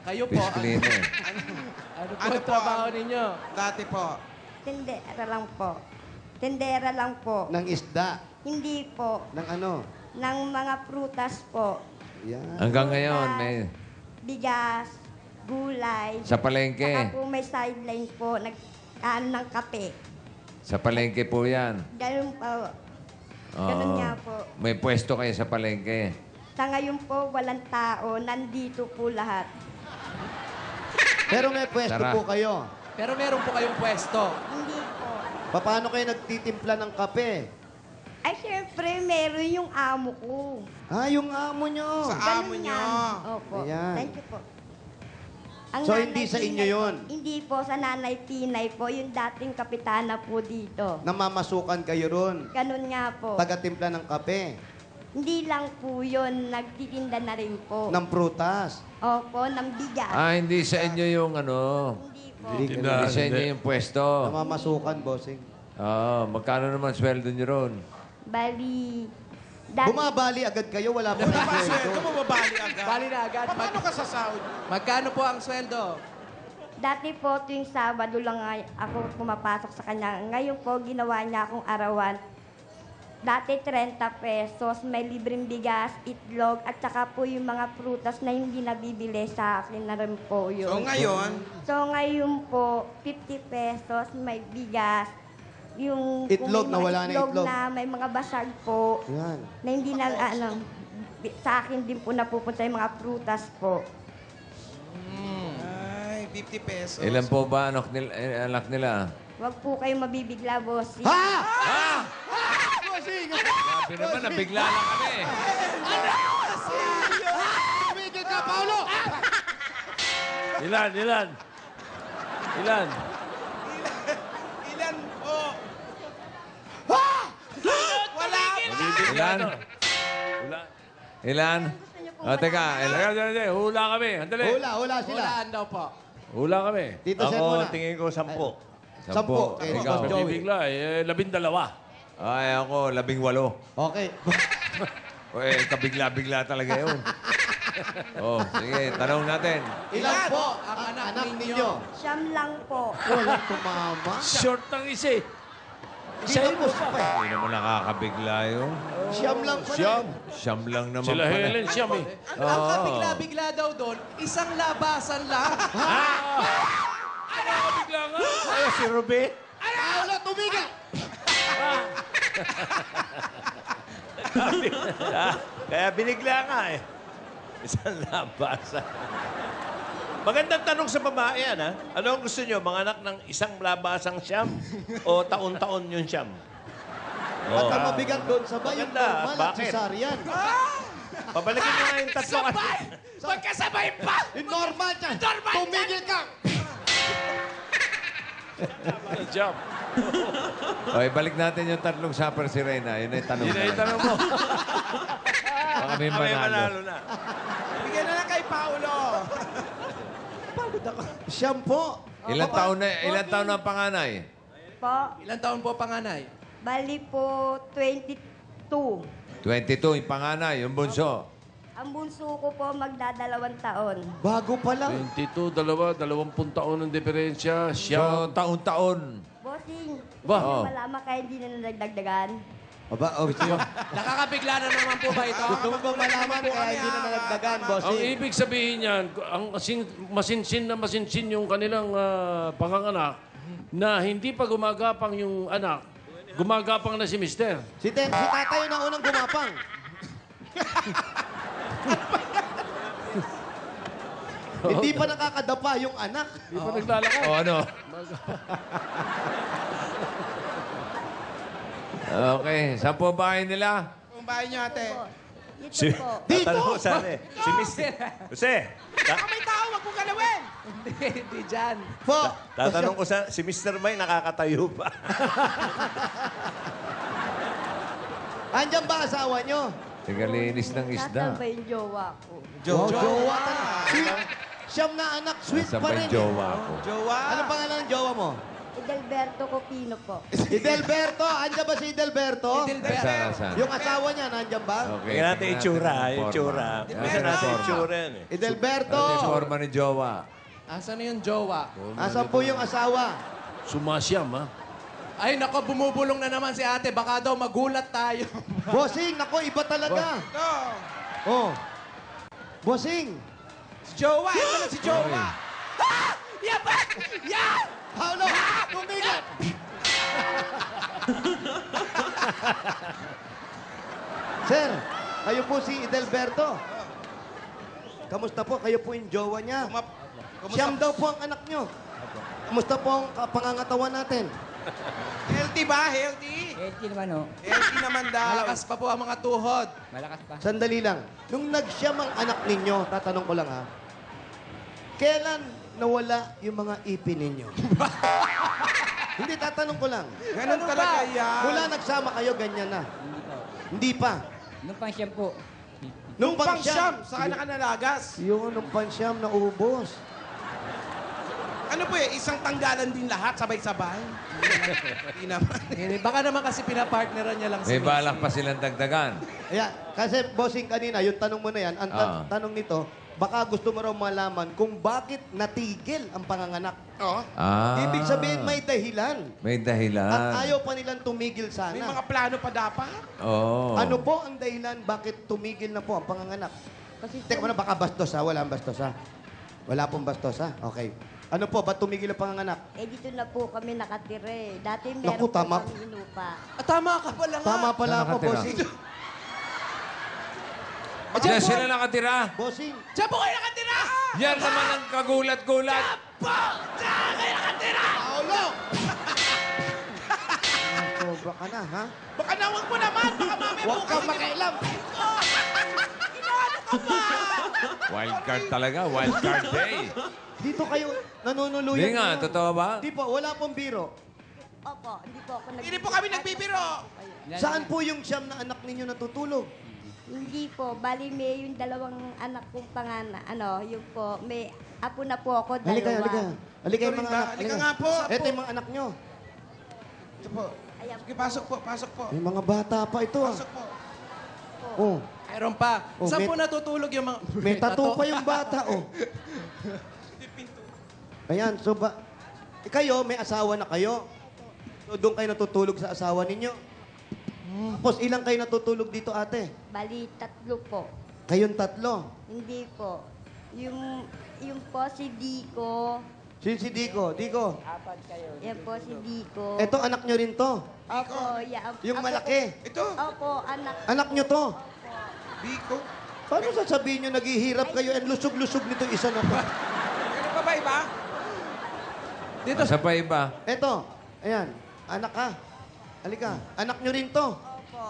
Kayo po, Fish cleaner. ano po ang trabaho ninyo? Dati po. Tindera lang po. Tendera lang po. Ng isda? Hindi po. Ng ano? Ng mga prutas po. Yan. Hanggang ngayon, may Bigas, gulay. sa palengke. Saka po may sideline po, ng kape. Sa palengke po yan. Ganun po. Oo. Ganun nga po. May pwesto kayo sa palengke. Sa ngayon po, walang tao. Nandito po lahat. Pero may pwesto Tara. po kayo. Pero meron po kayong pwesto. Hindi po. Paano kayo nagtitimpla ng kape? Ay, syempre, meron yung amo ko. Yung amo nyo. Sa Ganun amo nyo. yan. Opo. Ayan. Thank you po. Ang So, Nanay hindi sa inyo Tinay yun? po, hindi po, sa Nanay Tinay po, yung dating kapitana po dito. Namamasukan kayo ron. Ganun nga po. Tagatimpla ng kape. Hindi lang po yun, nagtitinda na rin po. Ng prutas. Opo, ng bigas. Hindi sa inyo yung ano. Hindi po. Hindi sa inyo yung pwesto. Namamasukan, bossing. Magkano naman sweldo nyo ron? Bali, Bumabali agad kayo, wala pa kayong Sweldo sweldo. mo, babali agad. Bali na agad. Paano ka sasahod? Magkano po ang sweldo? dati po tuwing Sabado lang ako pumapasok sa kanya. Ngayon po, ginawa niya akong arawan. Dati 30 pesos, may libreng bigas, itlog, at saka po yung mga prutas na hindi nabibili sa akin na rin po yun. So ngayon, So ngayon po, 50 pesos, may bigas. Yung Itlog na kung may wala na itlog. na may mga basag po. Yan. Na hindi na, sa akin din po napupunta yung mga prutas po. ay, 50 pesos. Ilan po ba anak nila? Huwag po kayong mabibigla, boss. Bossing! Sabi naman, nabigla lang kami. Tumigil ka, Paolo! Ilan? Ilan po? Wala Ilan? Ilan? Teka, ilan? Teka, hula kami. Andali. Hula sila. Hulaan daw po. Hula kami. Tito Sen Ako, muna. tingin ko 10. 10. Eh, Ikaw. Boss Joey. Hindi bigla eh. 12. Ay, ako, 18. Okay. Kabigla-bigla talaga yun. Sige, tanong natin. Ilan po ang anak ninyo? Siyam lang po. Walang tumama. Short ng isa eh. Ginamos pa. Hindi naman nakakabigla yun. Siyam lang pala. Siyam lang naman Sila pala. Helen Siam eh. Ang kabigla-bigla daw doon, isang labasan lang. Bigla nga. Ano si Ruben? Paolo, tumigil! Kaya binigla nga eh. Isang labasan. Magandang tanong sa babae yan, ha? Ano ang gusto nyo? Mga anak ng isang labasang siyam? O taon-taon yung siyam? At ang mabigat doon, sabay yung Maganda. normal at Bakit? cesarean. Pabalikin nyo nga yung tatlo. Magkasabay pa! Yung normal dyan! Tumigil ka! Jump. Okay, balik natin yung tatlong supper si Reyna. Yun yung tanong. Yun na yung tanong mo. Baka may Kami manalo. manalo na. Bigyan na lang kay Paolo. Siyam po. Ilan taon na ang panganay? Po, Ilan taon po panganay? bali po 22. 22, yung panganay, yung bunso. Ang bunso ko po magdadalawang taon. Bago pa lang. 22, 20 taon ng diferensya. So, Siya. taon-taon. Bossing, Ba? Oh. malaman kaya hindi na nadagdagan. Aba, gusto mo? Nakakabigla na naman po ba ito? Gusto mo bang malaman kaya hindi na nalagdagan, Ang bossing? ibig sabihin niyan, masinsin yung kanilang panganganak na hindi pa gumagapang yung anak, gumagapang na si mister. Si tatay na unang gumapang. Hindi pa nakakadapa yung anak. Hindi pa naglalakad. O ano? Okay, saan po bahay nila? Kung bahay niyo, ate. Si, tatanong ko saan eh. Si Mr. Jose, May tao, wag mo galawin. Hindi dyan. Po! tatanong ko sa si Mr. May nakakatayo pa. Andyan ba asawa nyo? Tagalinis ng isda. Nasaan ba yung jowa ko? Jowa talaga. Siyam na anak, sweet Nasa pa ba rin. yung jowa ko? Jowa. Ano pangalan ng jowa mo? Edelberto Copino po. Idelberto. Andyan ba si Idelberto? Nasaan? Yung asawa niya, nandyan ba? Okay. Tingnan natin itsura, ang itsura. forma. Tingnan natin itsura yan eh. Idelberto. Ano yung forma ni jowa? Asan na yung jowa? Asan po yung asawa? Sumasyam, ha? Ay, nako, bumubulong na naman si ate. Baka daw magulat tayo. Bossing, nako, iba talaga. Oh. Bossing. Si Jowa, ito na si Jowa. Yan ba? Yan! Paolo, tumigil! Sir, kayo po si Edelberto. Kamusta po? Kayo po yung jowa niya. Siyam daw po ang anak nyo. Kamusta po ang pangangatawan natin? Healthy ba? Healthy? Healthy naman, oh. Healthy naman daw. Malakas pa po ang mga tuhod. Malakas pa. Sandali lang. Nung nagsyam ang anak ninyo, tatanong ko lang ha, kailan nawala yung mga ipin ninyo? Hindi, tatanong ko lang. Ganun talaga yan. Mula nagsama kayo, ganyan na. Hindi pa. Nung pang siyam po. Nung Pang pang-siyam. siyam, saka na ka nalagas. Yung nung pang-siyam na ubos. Ano po eh, isang tanggalan din lahat, sabay-sabay. Hindi naman. Hindi, baka naman kasi pinapartneran niya lang si May balak pa silang dagdagan. Ayan, kasi bossing kanina, yung tanong mo na yan, ang tanong nito, baka gusto mo raw malaman kung bakit natigil ang panganganak. Oo. Ibig sabihin, may dahilan. May dahilan. At ayaw pa nilang tumigil sana. May mga plano pa dapat. Oo. Ano po ang dahilan bakit tumigil na po ang panganganak? Teka mo na, baka bastos ha? Wala ang bastos ha? Wala pong bastos ha? Okay. Ano po, ba't tumigil ang panganganak? Eh, dito na po kami nakatira eh. Dati Naku, meron po tama. kami inupa. Tama ka pala nga. Tama pala ako, nakatira? bossing. Diyan sila nakatira. Bossing. Diyan po kayo nakatira! Yan naman ang kagulat-gulat. Paolo! Sobra ka na, ha? Baka nawag mo naman, baka mamaya Huwag kang makialam. Wild card talaga. Wild card day. Dito kayo nanunuluyan. Hindi nga, ngayon. totoo ba? Hindi po, wala pong biro. Opo, hindi po ako Hindi po kami nagbibiro. Saan po yung siyam na anak ninyo natutulog? Hindi po. Bali, may yung dalawang anak kong pangana. Ano, yung po, may apo na po ako, dalawa. Halika, halika. Halika yung mga anak. Halika nga po. Ito yung mga anak nyo. Ito po. Ayan Sige, pasok po, pasok po. May mga bata pa ito. Ah. Pasok po. Oh, Meron pa. Oh, Saan may- po natutulog yung mga... may tattoo pa yung bata, oh. Ayan, so ba... kayo, may asawa na kayo. So doon kayo natutulog sa asawa ninyo. Tapos ilang kayo natutulog dito, ate? Bali, 3 po. Kayong tatlo. Hindi po. Yung po si Dico. Si Dico. Dico, Yan po si Dico. eto anak nyo rin to. Opo, yan. Yung Ako malaki. Ito, Opo, anak. Anak nyo to. Biko. Paano sasabihin nyo naghihirap kayo and lusog-lusog nito isa na to? Ano pa ba iba? Dito. Asa pa iba? Eto, ayan, anak ka. Halika, anak nyo rin to. Opo.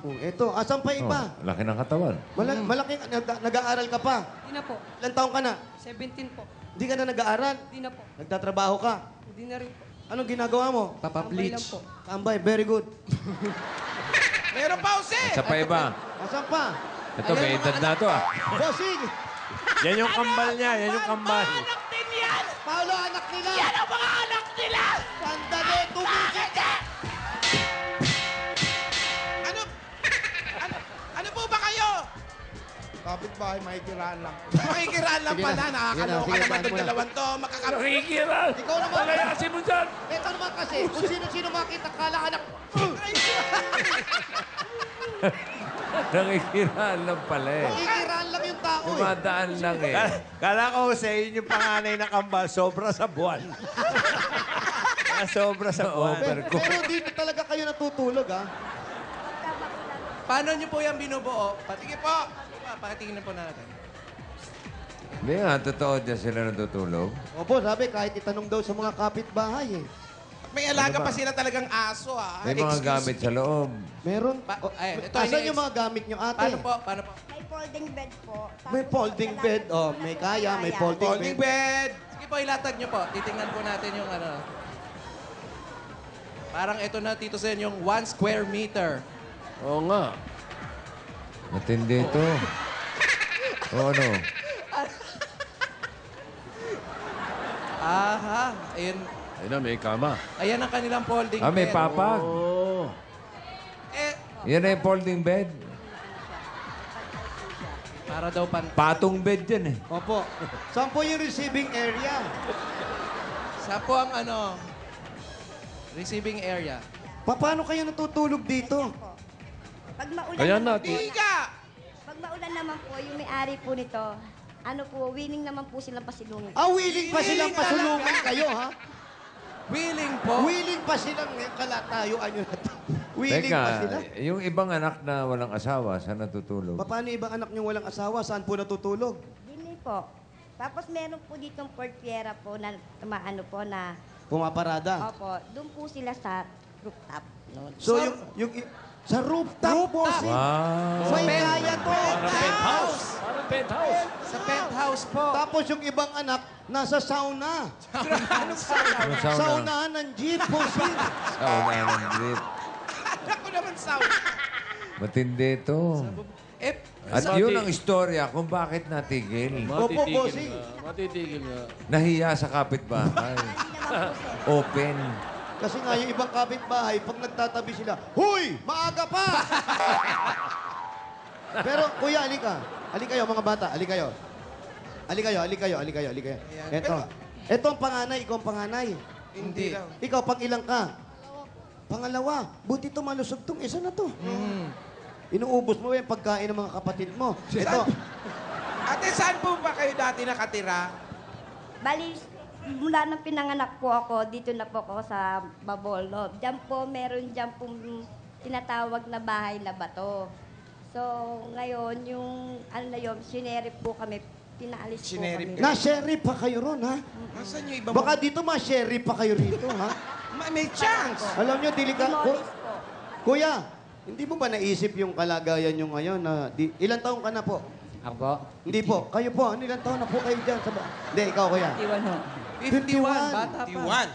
Oh, eto, asan pa iba? Oh, laki ng katawan. Malaki, nag-aaral ka pa. Hindi na po. Ilan taong ka na? 17 po. Hindi ka na nag-aaral? Hindi na po. Nagtatrabaho ka? Hindi na rin po. Anong ginagawa mo? Tambay lang po. Tambay, very good. Meron pa, Jose. Asa pa iba? Asan pa? Ito, may edad na to ah. Bossing! Yan yung kambal niya, yan yung kambal. Paolo, anak nila! Yan ang mga anak nila! Sandali, tumigil ka! Ano po ba kayo? Kapit-bahay, makikiraan lang. Makikiraan lang Sige pala. na. Nakakaloka Sige na, naman sige, itong saan dalawan to. Nakikiran! Ikaw naman! Palayasin mo dyan! Ito naman kasi, kung sino-sino makita, kala anak... Nakikiran lang pala eh. Makikiraan lang yung tao eh. Dumadaan lang eh. Kala ko, Jose, yun yung panganay na kambal, sobra sa buwan. Sobra sa buwan. Pero dito talaga kayo natutulog, ha? Paano niyo po yan binubuo? Sige po. Patingnan po natin. Hindi nga, totoo dyan sila natutulog. Opo, sabi, kahit itanong daw sa mga kapitbahay eh. May alaga pa sila talagang aso, ah. May mga gamit sa loob. Meron? Ito, Asan yung mga gamit nyo, ate? Paano po? Paano po? May folding bed po. May folding bed. Oh, may kaya, may folding Folding bed. bed. Sige po, ilatag niyo po. Titingnan po natin yung ano. Parang ito na, Tito Sen, yung 1 square meter. Oo nga. Matindi ito. O ano? Aha. Ayun. Ayun na, may kama. Ayan ang kanilang folding Ah, may bed. papag. Eh, Yan na yung folding bed. para daw Patong bed yan eh. Opo. Saan po yung receiving area? Sa po ang ano. Receiving area. Paano kayo natutulog dito? Pag maulan Ayan naman natin. po, pag maulan naman po, yung may-ari po nito, ano po, willing naman po silang pasilungin. Willing pa silang pasulungin kayo, ha? Willing po. Willing pa silang kalatayuan nyo na to. Willing pa sila. yung ibang anak na walang asawa, saan natutulog? Paano ibang anak nyo walang asawa? Saan po natutulog? Dili po. Tapos meron po ditong portiera po na maano po na, Pumaparada. opo, doon po sila sa rooftop. Noon. So, sa rooftop, bossing. Wow. May kaya to. Parang penthouse. Sa penthouse po. Tapos yung ibang anak, nasa sauna. Anong sauna? Saunahan ng jeep, bossing. Sauna ng jeep. Ako naman sound. Matindi ito. Eh, At yun ang istorya kung bakit natigil. bossing. Matitigil nga. Nahiya sa kapitbahay. Open. Kasi nga yung ibang kapitbahay, pag nagtatabi sila, Huy! Maaga pa! Pero, kuya, alika. Alikayo, mga bata. Alikayo. Alikayo. Ito ang panganay. Ikaw ang panganay. Hindi. Ikaw, pang ilang ka? Pangalawa. Buti ito malusog tong isa na to. Inuubos mo yung pagkain ng mga kapatid mo. Ito. Ate, saan po ba kayo dati nakatira? Bali, mula nang pinanganak po ako, dito na po ako sa Babolo. Diyan po, meron diyan po tinatawag na bahay na bato. So, ngayon, yung ano na yun, sinerip po kami, pinaalis po kami. Na-sheriff pa kayo ron, ha? Nasaan yung iba mo? Baka dito ma-sheriff pa kayo rito, ha? May chance. Alam nyo, Demolis po. Kuya, hindi mo ba naisip yung kalagayan nyo ngayon na... ilang taong ka na po? Ako po? Hindi po. Kayo po. Ano, ilang taon na po kayo dyan? Hindi, ikaw, kuya. 51 ho. 51. Bata pa. 51.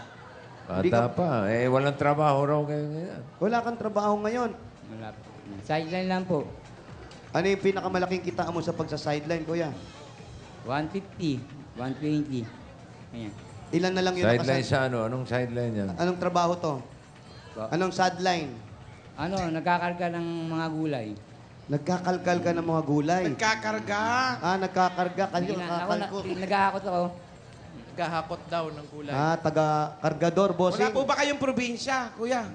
Bata pa. Eh, walang trabaho raw kayo ngayon. Wala kang trabaho ngayon. Wala po. Sideline lang po. Ano yung pinakamalaking kita mo sa pagsa-sideline, kuya? 150, 120. Ayan. Ilan na lang yun Sideline sa ano? Anong sideline yan? Anong trabaho to? Po. Anong sideline? Ano, nagkakarga ng mga gulay. Nagkakalkal ka ng mga gulay. Nagkakarga. Nagkakarga. Kanyo, Ako, nakakalko. naghahakot ako. Gahakot daw ng kulay. Taga-kargador, Wala bossing. po ba kayong probinsya, kuya?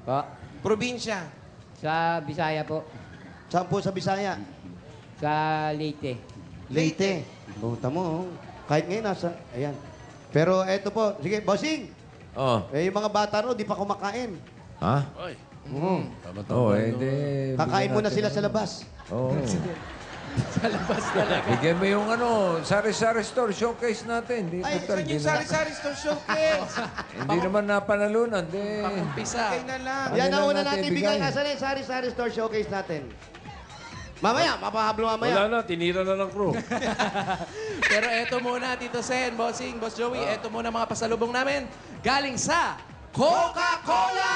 Po. Probinsya. Sa Bisaya po. Saan po sa Bisaya? Sa Leyte. Leyte. Puta mo, oh. Kahit ngayon nasa... Ayan. Pero eto po, sige, bossing. Oh. Yung mga bata ro, di pa kumakain. Ha? Oy. Oh, eh, di... Kakain muna sila sa labas. Oo. Sa labas talaga. Bigyan mo yung ano, sari-sari store showcase natin. Di, Ay, total, saan di yung na- sari-sari store showcase? Hindi naman napanalunan. Di. Pang-umpisa. Okay na lang. Yan Ano ang lang una natin natin bigay. ibigay? Asan yung sari-sari store showcase natin? Mamaya, mapahablo Wala mamaya. na, tinira na ng crew. Pero eto muna, Tito Sen, Bossing, Boss Joey, eto muna mga pasalubong namin. Galing sa Coca-Cola!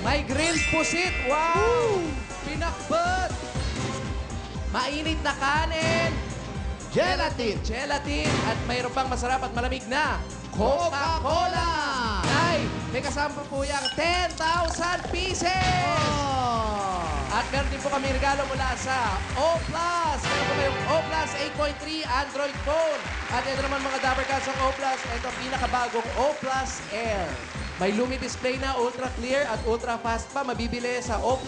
May grilled pusit. Wow! Pinakbet! Mainit na kanin. Gelatin. Gelatin. At mayroon pang masarap at malamig na Coca-Cola! Ay, may kasama po yung 10,000 pieces! At meron din po kami regalo mula sa O+. Meron po kayong O+, 8.3 Android phone. At ito naman mga Dapper Cats ang O+. Ito ang pinakabagong O+ Air. May Lumi display na, ultra clear at ultra fast pa. Mabibili sa O+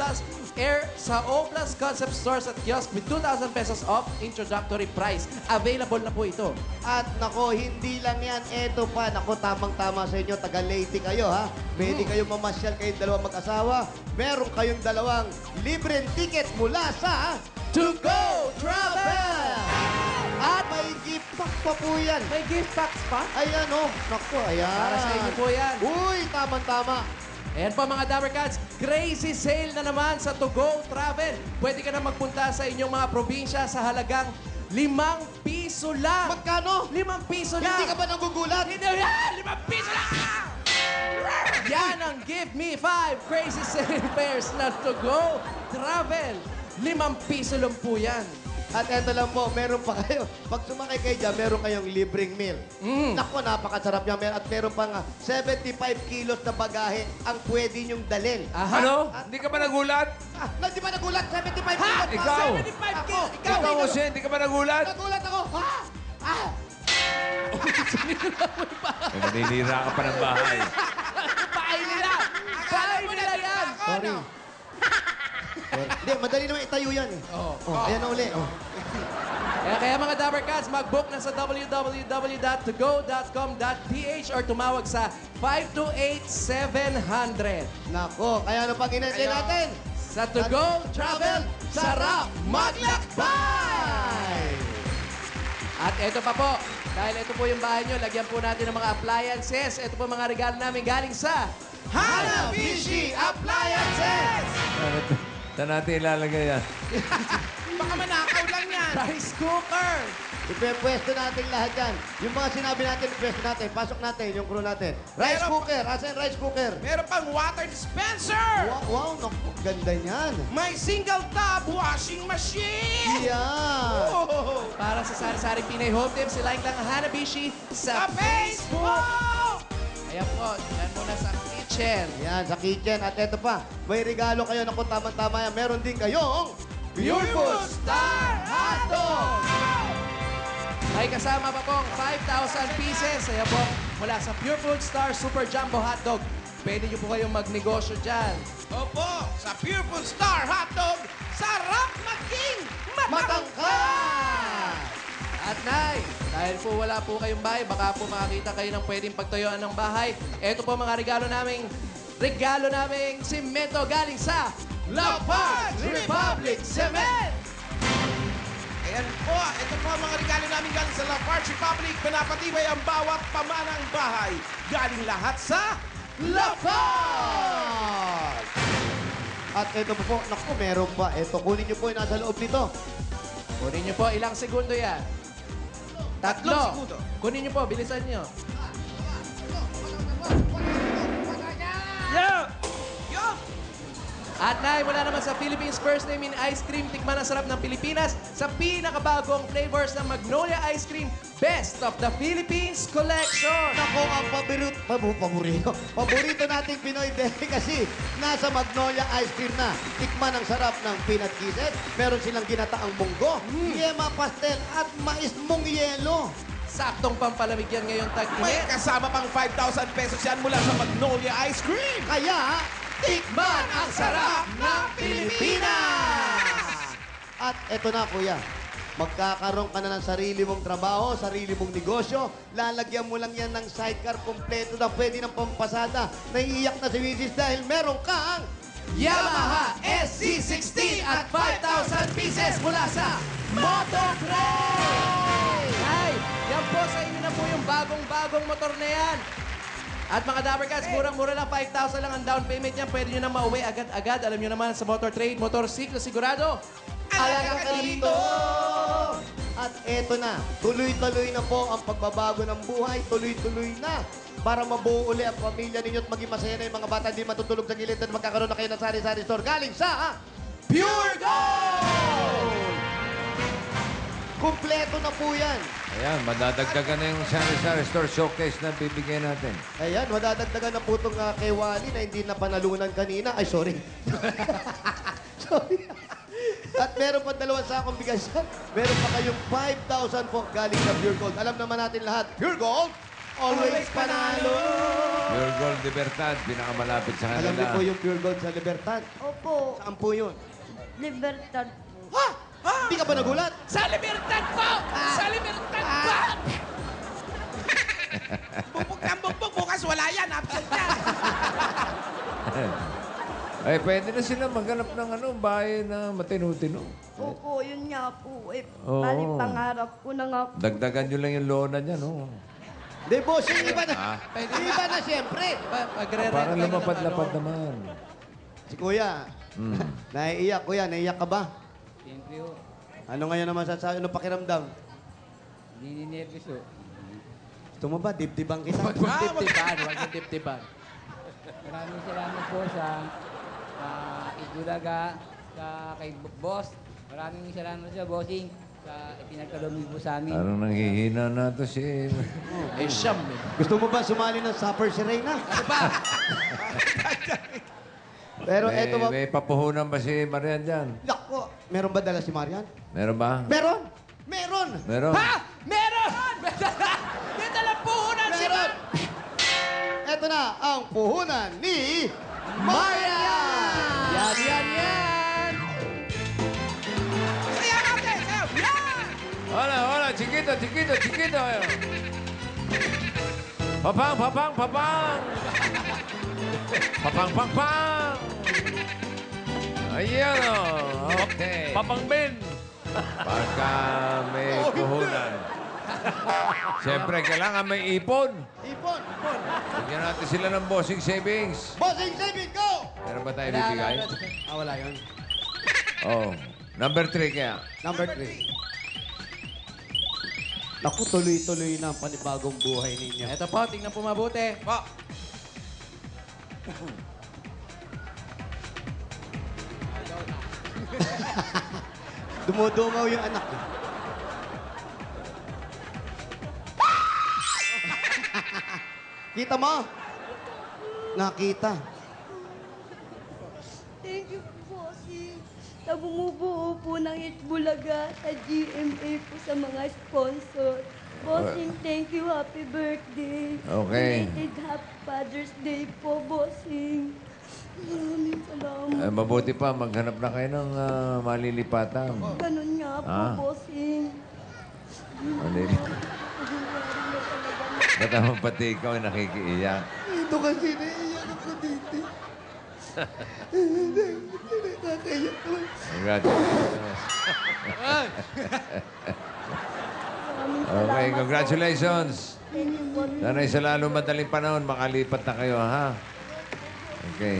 Air sa O+ Concept Stores at Kiosk with 2,000 pesos off introductory price. Available na po ito. At nako, hindi lang yan. Eto pa, nako, tamang-tama sa inyo. Taga-Leyte kayo, ha? Pwede kayong mamasyal kayong dalawang mag-asawa. Meron kayong dalawang libreng ticket mula sa To Go Travel! At may gift pack pa po yan. May gift packs pa? Ayan, oh. Nako, ayan. Para sa inyo po yan. Uy, tamang-tama. Ayan po mga Dapper Cats, crazy sale na naman sa To Go Travel. Pwede ka na magpunta sa inyong mga probinsya sa halagang 5 piso lang. Magkano? 5 piso lang. Hindi ka ba nagugulat? Hindi yan! 5 piso lang! Yan ang Give Me 5 Crazy Sale Fares na To Go Travel. 5 piso lang po yan. At eto lang po, meron pa kayo. Pag sumakay kayo dyan, meron kayong libreng meal. Naku, napakasarap niya. At meron pang 75 kilos na bagahe ang pwede niyong dalhin. Ano? Hindi ka ba nagulat? Di ba nagulat? 75 kilos. Ikaw? 75 kilos. Ikaw, Jose, hindi ka ba nagulat? Nagulat ako. Naninira ka pa ng bahay. Sorry. no. Hindi, madali naman itayo yan eh. Oo. Ayan na uli. Oh. Kaya mga Dabber Cats, mag-book na sa www.togo.com.ph or tumawag sa 528-700. Nako, kaya ano pang inantay natin? Sa To Go Travel, sarap maglakbay! At ito pa po, dahil ito po yung bahay nyo, lagyan po natin ng mga appliances. Ito po mga regalo namin galing sa Hanabishi Appliances! Saan natin ilalagay yan? Baka manakaw lang yan. Rice cooker! Ipepwesto natin lahat yan. Yung mga sinabi natin, ipwesto natin. Pasok natin yung crew natin. Rice cooker. Asan rice cooker? Meron pang water dispenser. Wow, naku, ganda niyan. May single tub washing machine. Yan. Oh. Para sa sari-sari Pinay Home Tips, like lang ang Hanabishi Sa Facebook! Ayan po, yan muna sa kitchen. Yan, sa kitchen. At eto pa, may regalo kayo na kung tama-tama yan. Meron din kayong Pure Food Star Hotdog! May kasama pa pong 5,000 pieces. Ayan po, mula sa Pure Food Star Super Jumbo Hotdog. Pwede niyo po kayong magnegosyo dyan. Opo, sa Pure Food Star Hotdog, sarap maging Matangkad! At Nay, dahil po wala po kayong bahay, baka po makakita kayo ng pwedeng pagtuyuan ng bahay. Ito po mga regalo naming simento galing sa Lafarge Republic Cement! Ayan po, ito po ang mga regalo namin galing sa Lafarge Republic. Pinapatibay ang bawat pamanang bahay. Galing lahat sa Lafarge! At eto po, naku, meron pa. Eto, kunin niyo po yung nasa loob nito. Kunin niyo po, ilang segundo yan? 3 segundo. Kunin niyo po, bilisan niyo. Yo! At Nay, mula naman sa Philippines First Name in Ice Cream, tikman ang sarap ng Pilipinas sa pinakabagong flavors ng Magnolia Ice Cream Best of the Philippines Collection. Nako, ang paborito nating Pinoy delicacy nasa Magnolia Ice Cream na. Tikman ang sarap ng peanut kisses. Meron silang ginataang munggo, yema pastel at mais mong yelo. Saktong pampalamig yan ngayong May tag-init. kasama pang 5,000 pesos yan mula sa Magnolia Ice Cream. Kaya, Tikman ang sarap ng Pilipinas! At eto na, kuya. Magkakaroon ka na ng sarili mong trabaho, sarili mong negosyo. Lalagyan mo lang yan ng sidecar kompleto na pwede ng pampasada. Naiiyak na si Mrs. dahil meron kang Yamaha SC60 at 5,000 pieces mula sa Mototrade! Ay, yan po sa inyo na po yung bagong-bagong motor na yan. At mga Dabber Cats, murang-mura lang, 5,000 lang ang down payment niyan. Pwede nyo na mauwi agad-agad. Alam nyo naman sa Mototrade, motorsiklo sigurado. Alaga ka dito! At eto na, tuloy-tuloy na po ang pagbabago ng buhay. Tuloy-tuloy na para mabuo uli ang pamilya ninyo at maging masaya na yung mga bata hindi matutulog sa gilid at magkakaroon na kayo ng sari-sari store galing sa Pure Gold! Kumpleto na po yan. Ayan, madadagdagan na yung sari-sari store showcase na bibigyan natin. Ayan, madadagdagan na po itong kay Wally na hindi na panalunan kanina. Ay, sorry. Sorry. At meron pa 2 sakong bigas yan. Meron pa kayong 5,000 po galing sa Pure Gold. Alam naman natin lahat, Pure Gold, always panalo! Pure Gold Libertad, pinakamalapit sa kanila. Alam niyo po yung Pure Gold sa Libertad? Opo, Saan po yun? Libertad. Ha? Hindi ka ba nagulat? Sa Libertad po! Sa Libertad po! Bumbog ng bumbog. Bukas wala yan. Absent yan. Ay, pwede na sila maghanap ng bahay na matinu-tinu. Opo, yun nga po. Oo. Bali pangarap ko na nga po. Dagdagan nyo lang yung lona niya, no? Hindi, boss, yung iba na. Iba na, siyempre. Parang lumapad-lapad naman. Si Kuya, naiiyak. Kuya, naiiyak ka ba? Siyempre ho. Ano ngayon naman sasabi? Ano pakiramdam? Hindi nervous ho. Gusto mo ba? Dibdibang kita? Huwag mong dip-dipan, huwag mong dip-dipan. Maraming salamat po sa Igulaga, sa kay Boss. Maraming salamat sa Bossing sa ipinagkaloob po sa amin. Parang nanghihina na to si... Eh, siyam eh. Gusto mo ba sumali ng supper si Reyna? Ano ba? Pero eto ba? May papuhunan ba si Marian dyan? Nako, meron ba dala si Marian? Meron ba? Meron! Meron! Meron. Ha? Meron! May dalang puhunan si Meron! Eto na ang puhunan ni Marian! Yan! Sayaw natin! Sayaw! Yan! Hola, chiquito. Papang. Papang. Ayan o. Okay. Papang Ben. Pagka may puhunan. Siyempre, kailangan may ipon. Ipon. Bigyan natin sila ng bossing savings. Bossing saving, go! Meron ba tayo bibigay? Wala yun. Oh. Number 3 kaya. Number 3. Naku, tuloy-tuloy na ang panibagong buhay ninyo. Ito po, tingnan po mabuti. Po. Dumudungaw yung anak. Kita mo? Nakita. Thank you po, bossing. Sa bumubuo po ng Itbulaga sa GMA po sa mga sponsor. Bossing, thank you. Happy birthday. Okay. Belated Happy Father's Day po, bossing. Maraming salamat. Mabuti pa, maghanap na kayo ng malilipatan. Ganun nga po, Ah? bossing. Ba't naman pati ikaw ay nakikiiyak? Ito kasi naiiyak ako dito. Nakakaiyak ko. Congratulations. Okay, congratulations. Thank you po. Sana'y sa lalo madaling panahon, makalipat na kayo, ha? Okay.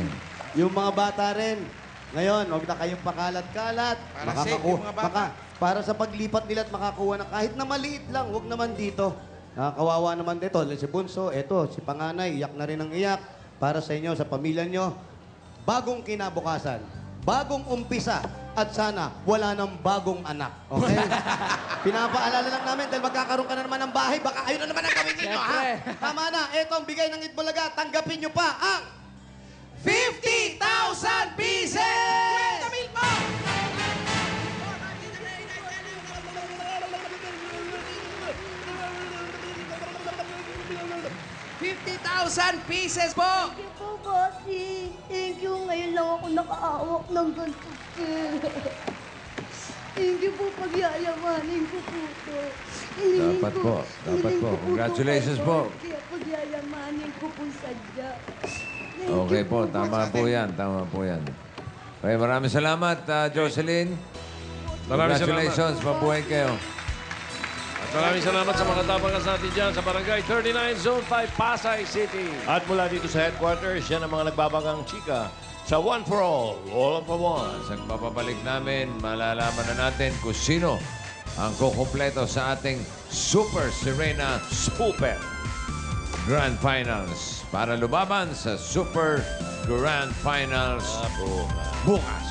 Yung mga bata rin, ngayon, huwag na kayong pakalat-kalat. Para safe yung mga bata. Para sa paglipat nila at makakuha ng kahit na maliit lang, huwag naman dito. Nakakawawa naman dito. Si Bunso, eto, si Panganay, iyak na rin ang iyak. Para sa inyo, sa pamilya nyo, bagong kinabukasan, bagong umpisa, at sana wala nang bagong anak. Okay? Pinapaalala lang namin dahil magkakaroon ka na naman ng bahay, baka ayun na naman ang gawin ninyo, ha? Tama na, eto ang bigay ng Itbulaga, tanggapin nyo pa ang 50,000 pieces! 50,000 pieces po! Thank you po, bossing. Thank you. Ngayon lang ako nakaawak ng ganito. Thank you po. Pagyayamanin ko po to. Dapat po. Congratulations po. Kaya pagyayamanin ko po sadya. Okay po, tama po yan. Okay, maraming salamat, Jocelyn. Maraming Congratulations, mabuhay kayo. At maraming salamat sa mga tabangas natin dyan sa Barangay 39, Zone 5, Pasay City. At mula dito sa headquarters, yan ang mga nagbabagang chika sa One for All for One. Sa papabalik namin, malalaman na natin kung sino ang kukumpleto sa ating Super Serena Super Grand Finals para lumaban sa Super Grand Finals bukas.